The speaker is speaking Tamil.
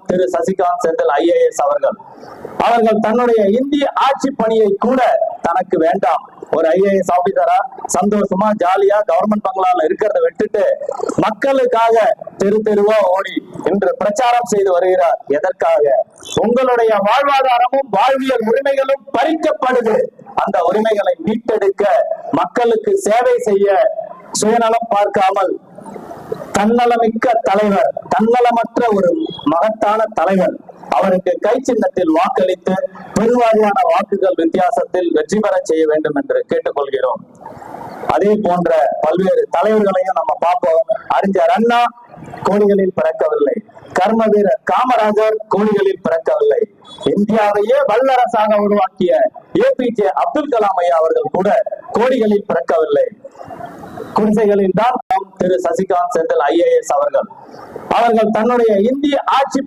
திரு சசிகாந்த் செந்தில் IAS அவர்கள் தன்னுடைய இந்திய ஆட்சி பணியை கூட தனக்கு வேண்டாம். ஒரு IAS ஆபீசரா சந்தோஷமா ஜாலியா கவர்மெண்ட் பங்களால இருக்கிறத விட்டுட்டு மக்களுக்காக தெரு தெருவா ஓடி இன்று பிரச்சாரம் செய்து வருகிறார். எதற்காக? உங்களுடைய வாழ்வாதாரமும் வாழ்வியல் உரிமைகளும் பறிக்கப்படுது. அந்த உரிமைகளை மீட்டெடுக்க, மக்களுக்கு சேவை செய்ய சுயநலம் பார்க்காமல் தன்னலமிக்க தலைவர், தன்னலமற்ற ஒரு மகத்தான தலைவர், அவருக்கு கை சின்னத்தில் வாக்களித்து பெருவாரியான வாக்குகள் வித்தியாசத்தில் வெற்றி பெற செய்ய வேண்டும் என்று கேட்டுக்கொள்கிறோம். அதே போன்ற பல்வேறு தலைவர்களையும் நம்ம பார்ப்போம். அறிஞர் அண்ணா கோடிகளில் பிறக்கவில்லை, கர்ம வீரர் காமராஜர் கோடிகளில் பிறக்கவில்லை, இந்தியாவையே வல்லரசாக உருவாக்கிய APJ அப்துல் கலாம் ஐயா அவர்கள் கூட கோடிகளில் பிறக்கவில்லை. குடிசைகளில் தான் திரு சசிகாந்த் செந்தில் IAS அவர்கள் தன்னுடைய இந்திய ஆட்சி